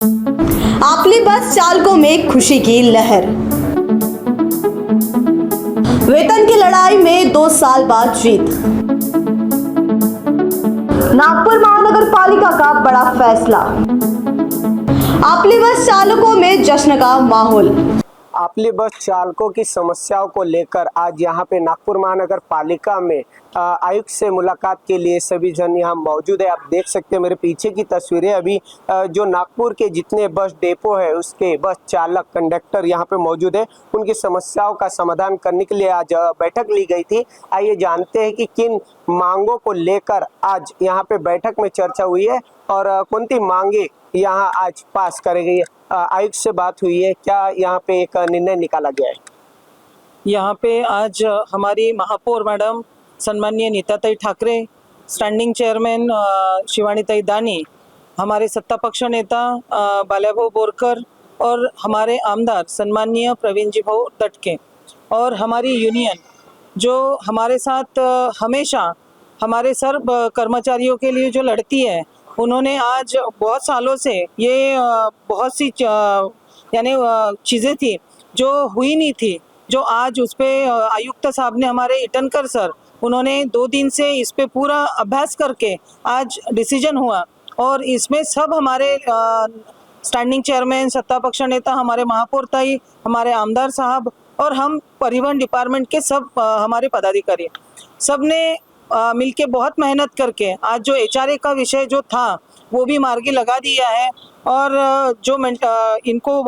आपली बस चालकों में खुशी की लहर। वेतन की लड़ाई में 2 साल बाद जीत। नागपुर महानगर पालिका का बड़ा फैसला। आपली बस चालकों में जश्न का माहौल। आपली बस चालकों की समस्याओं को लेकर आज यहाँ पे नागपुर महानगर पालिका में आयुक्त से मुलाकात के लिए सभी जन यहाँ मौजूद है। आप देख सकते हैं मेरे पीछे की तस्वीरें। अभी जो नागपुर के जितने बस डेपो है उसके बस चालक कंडक्टर यहाँ पे मौजूद है। उनकी समस्याओं का समाधान करने के लिए आज बैठक ली गई थी। आइए जानते हैं कि किन मांगों को लेकर आज यहाँ पे बैठक में चर्चा हुई है और कौन सी मांगे यहाँ आज पास करी गई है। आयुक्त से बात हुई है, क्या यहाँ पे एक निर्णय निकाला गया है? यहाँ पे आज हमारी महापौर मैडम सन्माननीय नीताताई ठाकरे, स्टैंडिंग चेयरमैन शिवानीताई दानी, हमारे सत्ता पक्ष नेता बाल्याभाऊ बोरकर और हमारे आमदार सन्माननीय प्रवीण जी भाऊ तटके और हमारी यूनियन जो हमारे साथ हमेशा हमारे सर्व कर्मचारियों के लिए जो लड़ती है, उन्होंने आज बहुत सालों से ये बहुत सी यानी चीज़ें थी जो हुई नहीं थी, जो आज उस पर आयुक्त साहब ने हमारे इटनकर सर उन्होंने 2 दिन से इस पे पूरा अभ्यास करके आज डिसीजन हुआ और इसमें सब हमारे स्टैंडिंग चेयरमैन, सत्ता पक्ष नेता, हमारे महापौर ताई, हमारे आमदार साहब और हम परिवहन डिपार्टमेंट के सब हमारे पदाधिकारी सब ने मिलके बहुत मेहनत करके आज जो एचआरए का विषय जो था वो भी मार्गी लगा दिया है और जो इनको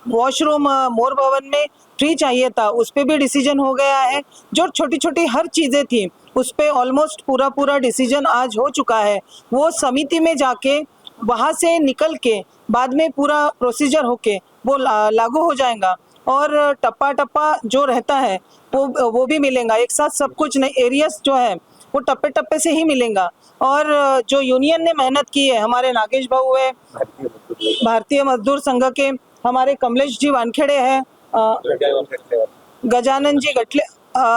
वॉशरूम मोर भवन में फ्री चाहिए था उस पे भी डिसीजन हो गया है। जो छोटी छोटी हर चीज़ें थी उस पे ऑलमोस्ट पूरा डिसीजन आज हो चुका है। वो समिति में जाके वहाँ से निकल के बाद में पूरा प्रोसीजर होके वो लागू हो जाएगा और टप्पा टप्पा जो रहता है वो भी मिलेगा। एक साथ सब कुछ नहीं, एरियस जो है वो टप्पे टप्पे से ही मिलेगा। और जो यूनियन ने मेहनत की है, हमारे नागेश भाऊ है, भारतीय मजदूर संघ के हमारे कमलेश जी वानखेड़े हैं, गजानन जी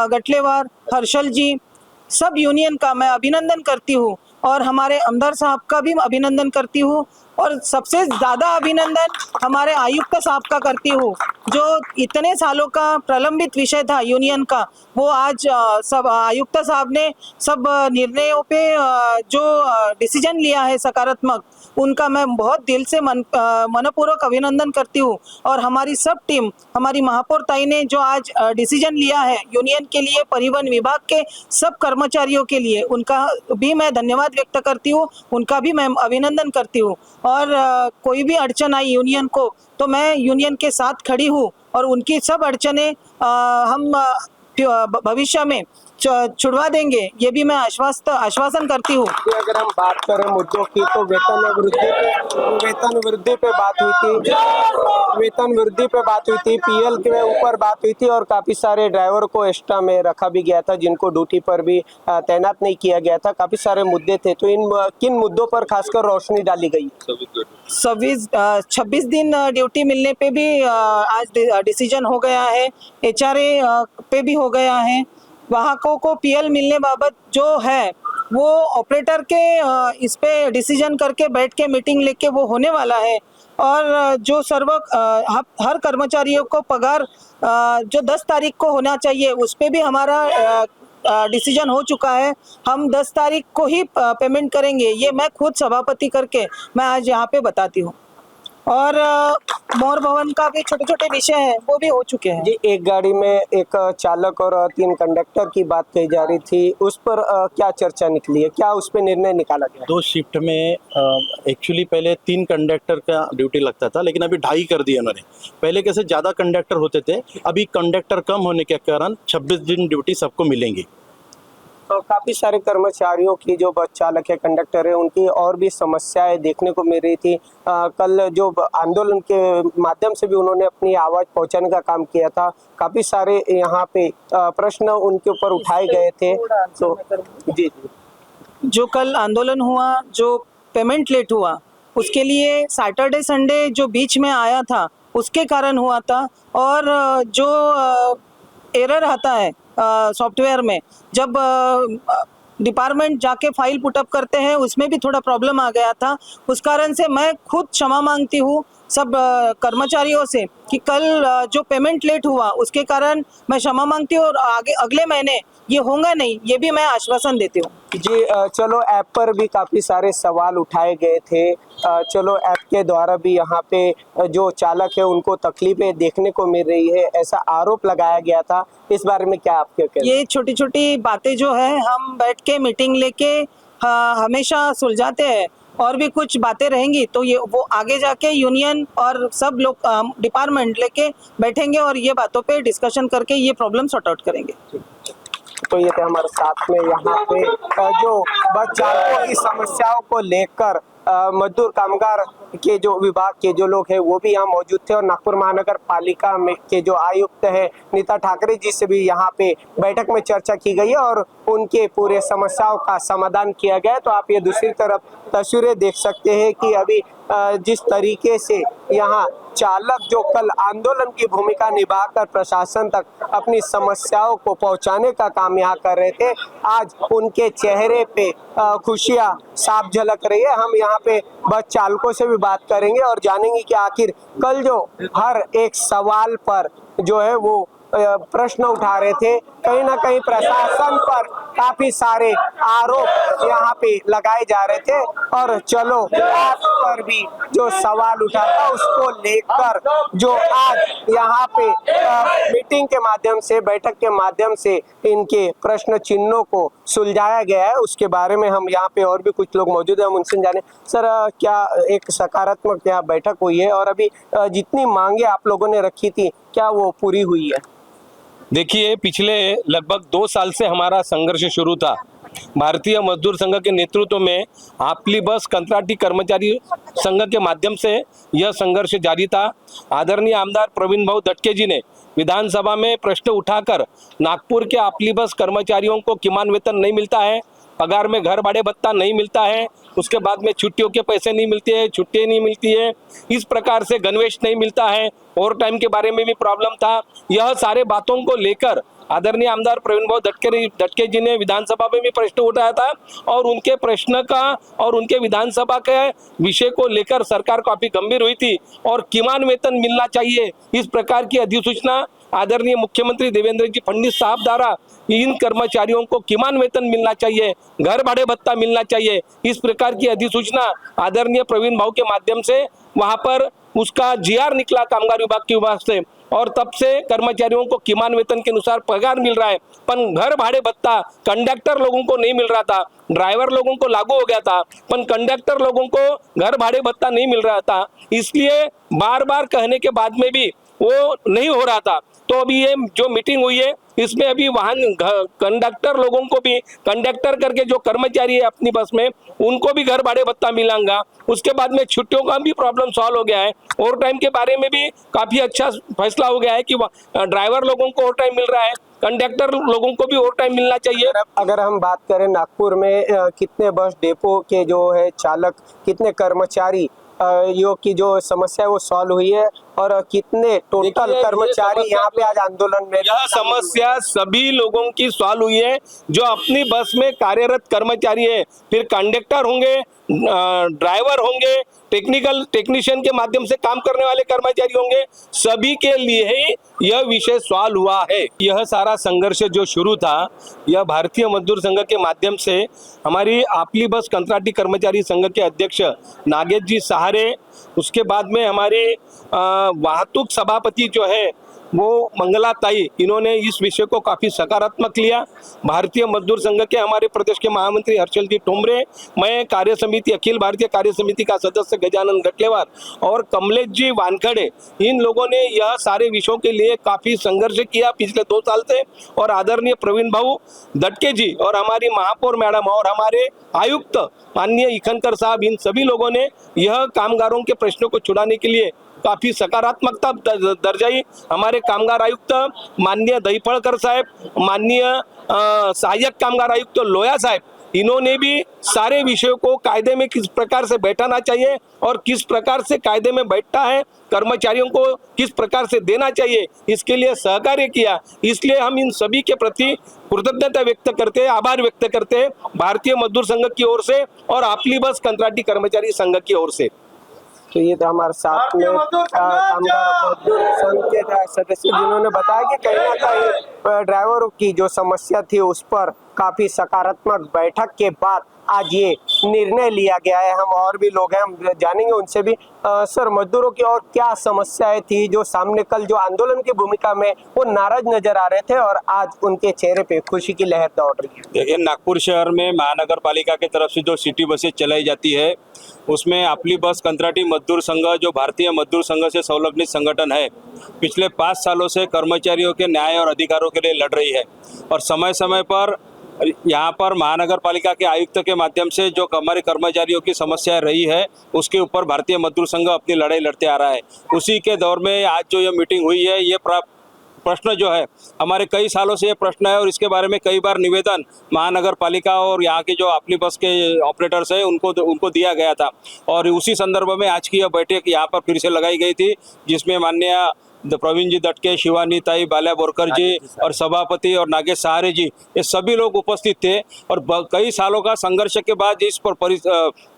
गटलेवार, हर्षल जी, सब यूनियन का मैं अभिनंदन करती हूँ और हमारे आमदार साहब का भी अभिनंदन करती हूँ और सबसे ज़्यादा अभिनंदन हमारे आयुक्त साहब का करती हूँ जो इतने सालों का प्रलंबित विषय था यूनियन का, वो आज सब आयुक्त साहब ने सब निर्णयों पे जो डिसीजन लिया है सकारात्मक, उनका मैं बहुत दिल से मनपूर्वक अभिनंदन करती हूँ। और हमारी सब टीम, हमारी महापौर ताई ने जो आज डिसीजन लिया है यूनियन के लिए, परिवहन विभाग के सब कर्मचारियों के लिए, उनका भी मैं धन्यवाद व्यक्त करती हूँ, उनका भी मैं अभिनंदन करती हूँ। और कोई भी अड़चन आई यूनियन को तो मैं यूनियन के साथ खड़ी हूँ और उनकी सब अड़चनें हम भविष्य में छुड़वा देंगे, ये भी मैं आश्वासन करती हूँ। अगर हम बात करें मुद्दों की तो वेतन वृद्धि पे बात हुई थी, पीएल के ऊपर बात हुई थी और काफी सारे ड्राइवर को एक्स्ट्रा में रखा भी गया था जिनको ड्यूटी पर भी तैनात नहीं किया गया था। काफी सारे मुद्दे थे, तो इन किन मुद्दों पर खासकर रोशनी डाली गई? 26 दिन ड्यूटी मिलने पे भी आज डिसीजन हो गया है, एचआरए पे भी हो गया है, वाहकों को पीएल मिलने बाबत जो है वो ऑपरेटर के इस पे डिसीजन करके बैठ के मीटिंग लेके वो होने वाला है। और जो हर कर्मचारियों को पगार जो 10 तारीख को होना चाहिए उस पे भी हमारा डिसीजन हो चुका है। हम 10 तारीख को ही पेमेंट करेंगे, ये मैं खुद सभापति करके मैं आज यहाँ पे बताती हूँ। और मोर भवन का भी छोटे छोटे विषय हैं वो भी हो चुके हैं। जी, एक गाड़ी में एक चालक और 3 कंडक्टर की बात कही जा रही थी, उस पर क्या चर्चा निकली है, क्या उस पर निर्णय निकाला गया? 2 शिफ्ट में एक्चुअली पहले 3 कंडक्टर का ड्यूटी लगता था, लेकिन अभी 2.5 कर दिया उन्होंने। पहले कैसे ज़्यादा कंडक्टर होते थे, अभी कंडक्टर कम होने के कारण 26 दिन ड्यूटी सबको मिलेंगी। तो काफ़ी सारे कर्मचारियों की, जो बस चालक है, कंडक्टर है, उनकी और भी समस्याएं देखने को मिल रही थी। कल जो आंदोलन के माध्यम से भी उन्होंने अपनी आवाज़ पहुंचाने का काम किया था। काफ़ी सारे यहाँ पे प्रश्न उनके ऊपर उठाए गए थे। तो जी, जो कल आंदोलन हुआ, जो पेमेंट लेट हुआ, उसके लिए सैटरडे संडे जो बीच में आया था उसके कारण हुआ था। और जो एरर आता है सॉफ्टवेयर में, जब डिपार्टमेंट जाके फाइल पुटअप करते हैं, उसमें भी थोड़ा प्रॉब्लम आ गया था। उस कारण से मैं खुद क्षमा मांगती हूँ सब कर्मचारियों से कि कल जो पेमेंट लेट हुआ उसके कारण मैं क्षमा मांगती हूँ, और आगे अगले महीने ये होगा नहीं, ये भी मैं आश्वासन देती हूँ। जी चलो ऐप पर भी काफ़ी सारे सवाल उठाए गए थे। चलो ऐप के द्वारा भी यहाँ पे जो चालक है उनको तकलीफें देखने को मिल रही है, ऐसा आरोप लगाया गया था। इस बारे में क्या आप क्या कहते हैं? ये छोटी छोटी बातें जो है हम बैठ के मीटिंग लेके हमेशा सुलझाते हैं, और भी कुछ बातें रहेंगी तो ये वो आगे जाके यूनियन और सब लोग डिपार्टमेंट लेके बैठेंगे और ये बातों पे डिस्कशन करके ये प्रॉब्लम सॉर्ट आउट करेंगे। तो ये थे हमारे साथ में यहाँ पे जो बस चालकों की समस्याओं को लेकर मजदूर कामगार के जो विभाग के जो लोग हैं वो भी यहाँ मौजूद थे, और नागपुर महानगर पालिका में के जो आयुक्त है नीता ठाकरे जी से भी यहाँ पे बैठक में चर्चा की गई है और उनके पूरे समस्याओं का समाधान किया गया है। तो आप ये दूसरी तरफ तस्वीरें देख सकते हैं कि अभी जिस तरीके से यहाँ चालक जो कल आंदोलन की भूमिका निभाकर प्रशासन तक अपनी समस्याओं को पहुंचाने का काम यहाँ कर रहे थे, आज उनके चेहरे पे खुशियां साफ झलक रही है। हम यहाँ पे बस चालकों से भी बात करेंगे और जानेंगे कि आखिर कल जो हर एक सवाल पर जो है वो प्रश्न उठा रहे थे, कहीं ना कहीं प्रशासन पर काफी सारे आरोप यहाँ पे लगाए जा रहे थे, और चलो आज पर भी जो सवाल उठा था उसको लेकर जो आज यहाँ पे मीटिंग के माध्यम से, बैठक के माध्यम से इनके प्रश्न चिन्हों को सुलझाया गया है, उसके बारे में हम यहाँ पे और भी कुछ लोग मौजूद हैं, हम उनसे जाने। सर क्या एक सकारात्मक यहाँ बैठक हुई है और अभी जितनी मांगे आप लोगों ने रखी थी क्या वो पूरी हुई है? देखिए, पिछले लगभग 2 साल से हमारा संघर्ष शुरू था। भारतीय मजदूर संघ के नेतृत्व में आपली बस कंत्राटी कर्मचारी संघ के माध्यम से यह संघर्ष जारी था। आदरणीय आमदार प्रवीण भाऊ दटके जी ने विधानसभा में प्रश्न उठाकर नागपुर के आपली बस कर्मचारियों को किमान वेतन नहीं मिलता है, पगार में घर भाड़े भत्ता नहीं मिलता है, उसके बाद में छुट्टियों के पैसे नहीं मिलते हैं, छुट्टियाँ नहीं मिलती है, इस प्रकार से गणवेश नहीं मिलता है, ओवर टाइम के बारे में भी प्रॉब्लम था। यह सारे बातों को लेकर आदरणीय आमदार प्रवीण भाऊ दटके जी ने विधानसभा में भी प्रश्न उठाया था, और उनके प्रश्न का और उनके विधानसभा के विषय को लेकर सरकार काफी गंभीर हुई थी, और किमान वेतन मिलना चाहिए इस प्रकार की अधिसूचना आदरणीय मुख्यमंत्री देवेंद्र जी फडणवीस साहब द्वारा इन कर्मचारियों को किमान वेतन मिलना चाहिए, घर भाड़े भत्ता मिलना चाहिए, इस प्रकार की अधिसूचना आदरणीय प्रवीण भाऊ के माध्यम से वहां पर उसका जीआर निकला कामगार विभाग के विभाग से, और तब से कर्मचारियों को किमान वेतन के अनुसार पगार मिल रहा है, पर घर भाड़े भत्ता कंडक्टर लोगों को नहीं मिल रहा था, ड्राइवर लोगों को लागू हो गया था, पर कंडक्टर लोगों को घर भाड़े भत्ता नहीं मिल रहा था। इसलिए बार बार कहने के बाद में भी वो नहीं हो रहा था। तो अभी ये जो मीटिंग हुई है इसमें अभी वाहन कंडक्टर लोगों को भी, कंडक्टर करके जो कर्मचारी है अपनी बस में, उनको भी घर भाड़े भत्ता मिलेगा। उसके बाद में छुट्टियों का भी प्रॉब्लम सॉल्व हो गया है, ओवर टाइम के बारे में भी काफी अच्छा फैसला हो गया है कि ड्राइवर लोगों को ओवर टाइम मिल रहा है, कंडक्टर लोगों को भी ओवर टाइम मिलना चाहिए। अगर हम बात करें नागपुर में कितने बस डेपो के जो है चालक, कितने कर्मचारी यो की जो समस्या है वो सॉल्व हुई है, और कितने टोटल कर्मचारी यहाँ पे आज आंदोलन में? यह समस्या सभी लोगों की सॉल्व हुई है जो अपनी बस में कार्यरत कर्मचारी है, फिर कंडक्टर होंगे, ड्राइवर होंगे, टेक्नीशियन के माध्यम से काम करने वाले कर्मचारी होंगे, सभी के लिए ही यह विषय सॉल्व हुआ है। यह सारा संघर्ष जो शुरू था यह भारतीय मजदूर संघ के माध्यम से हमारी आपली बस कंत्राटी कर्मचारी संघ के अध्यक्ष नागेश जी सहारे, उसके बाद में हमारे वाहतूक सभापति जो है वो मंगला ताई, इन्होंने इस विषय को काफ़ी सकारात्मक लिया। भारतीय मजदूर संघ के हमारे प्रदेश के महामंत्री हर्षल जी टोमरे, मैं कार्य समिति, अखिल भारतीय कार्य समिति का सदस्य गजानन गटलेवार और कमलेश जी वानखड़े, इन लोगों ने यह सारे विषयों के लिए काफ़ी संघर्ष किया पिछले 2 साल से, और आदरणीय प्रवीण भाऊ दटके जी और हमारी महापौर मैडम और हमारे आयुक्त माननीय इखनकर साहब, इन सभी लोगों ने यह कामगारों के प्रश्नों को छुड़ाने के लिए काफी सकारात्मकता दर्शाई। हमारे कामगार आयुक्त माननीय दहीफळकर साहेब, माननीय सहायक कामगार आयुक्त लोया साहेब, इन्होंने भी सारे विषयों को कायदे में किस प्रकार से बैठाना चाहिए और किस प्रकार से कायदे में बैठता है, कर्मचारियों को किस प्रकार से देना चाहिए, इसके लिए सहकार्य किया। इसलिए हम इन सभी के प्रति कृतज्ञता व्यक्त करते हैं, आभार व्यक्त करते हैं भारतीय मजदूर संघ की ओर से और आपली बस कंत्राटी कर्मचारी संघ की ओर से। तो ये तो हमारे साथ में कामगार मजदूर संघ के सदस्य जिन्होंने बताया कि कहीं ना कहीं ड्राइवरों की जो समस्या थी उस पर काफी सकारात्मक बैठक के बाद आज ये निर्णय लिया गया है। हम और भी लोग हैं, हम जानेंगे उनसे भी। सर, मजदूरों की और क्या समस्याएं थी जो सामने कल जो आंदोलन की भूमिका में वो नाराज नजर आ रहे थे और आज उनके चेहरे पे खुशी की लहर दौड़ रही है? देखिए, नागपुर शहर में महानगर पालिका की तरफ से जो सिटी बसें चलाई जाती है उसमें आपली बस कंत्राटी मजदूर संघ जो भारतीय मजदूर संघ से संलग्नित संगठन है, पिछले 5 सालों से कर्मचारियों के न्याय और अधिकारों के लिए लड़ रही है और समय समय पर यहाँ पर महानगर पालिका के आयुक्त के माध्यम से जो हमारे कर्मचारियों की समस्या रही है उसके ऊपर भारतीय मजदूर संघ अपनी लड़ाई लड़ते आ रहा है। उसी के दौर में आज जो ये मीटिंग हुई है, ये प्रश्न जो है हमारे कई सालों से ये प्रश्न है और इसके बारे में कई बार निवेदन महानगर पालिका और यहाँ के जो अपनी बस के ऑपरेटर्स हैं उनको दिया गया था और उसी संदर्भ में आज की यह बैठक यहाँ पर फिर से लगाई गई थी, जिसमें माननीय प्रवीण जी दटके, शिवानी ताई, बाल्या बोरकर जी और सभापति और नागेश सहारे जी, ये सभी लोग उपस्थित थे और कई सालों का संघर्ष के बाद इस पर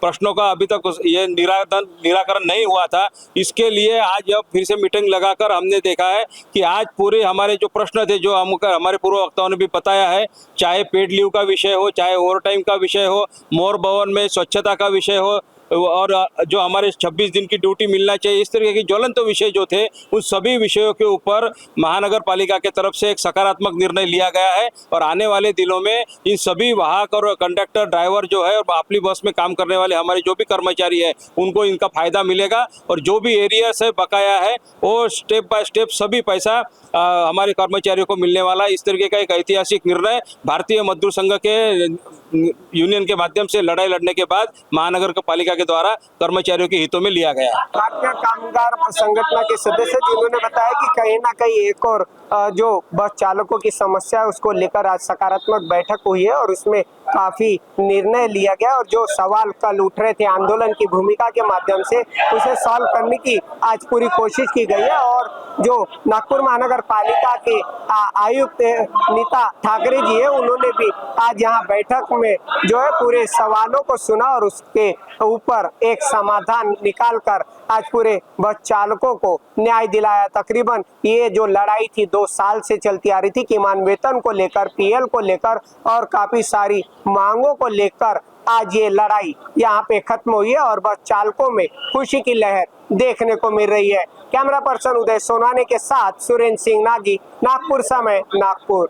प्रश्नों का अभी तक ये निराकरण नहीं हुआ था। इसके लिए आज अब फिर से मीटिंग लगाकर हमने देखा है कि आज पूरे हमारे जो प्रश्न थे, जो हमारे पूर्व वक्ताओं ने भी बताया है, चाहे पेड लीव का विषय हो, चाहे ओवर टाइम का विषय हो, मोर भवन में स्वच्छता का विषय हो और जो हमारे 26 दिन की ड्यूटी मिलना चाहिए, इस तरह के ज्वलंत विषय जो थे उन सभी विषयों के ऊपर महानगर पालिका के तरफ से एक सकारात्मक निर्णय लिया गया है और आने वाले दिनों में इन सभी वाहक और कंडक्टर, ड्राइवर जो है और अपनी बस में काम करने वाले हमारे जो भी कर्मचारी है उनको इनका फायदा मिलेगा और जो भी एरियाज है बकाया है वो स्टेप बाय स्टेप सभी पैसा हमारे कर्मचारियों को मिलने वाला है। इस तरीके का एक ऐतिहासिक निर्णय भारतीय मजदूर संघ के यूनियन के माध्यम से लड़ाई लड़ने के बाद महानगर पालिका के द्वारा कर्मचारियों के हितों में लिया गया। भारतीय कामगार संगठन के सदस्य जिन्होंने बताया कि कहीं ना कहीं एक और जो बस चालकों की समस्या है उसको लेकर आज सकारात्मक बैठक हुई है और उसमें काफी निर्णय लिया गया और जो सवाल कल उठ रहे थे आंदोलन की भूमिका के माध्यम से उसे सॉल्व करने की आज पूरी कोशिश की गई है और जो नागपुर महानगर पालिका के आयुक्त नीता ठाकरे जी है उन्होंने भी आज यहाँ बैठक में जो है पूरे सवालों को सुना और उसके ऊपर एक समाधान निकालकर आज पूरे बस चालकों को न्याय दिलाया। तकरीबन ये जो लड़ाई थी 2 साल से चलती आ रही थी, किमान वेतन को लेकर, पीएल को लेकर और काफी सारी मांगों को लेकर आज ये लड़ाई यहाँ पे खत्म हुई है और बस चालकों में खुशी की लहर देखने को मिल रही है। कैमरा पर्सन उदय सोनाने के साथ सुरेंद्र सिंह नागी, नागपुर समय, नागपुर।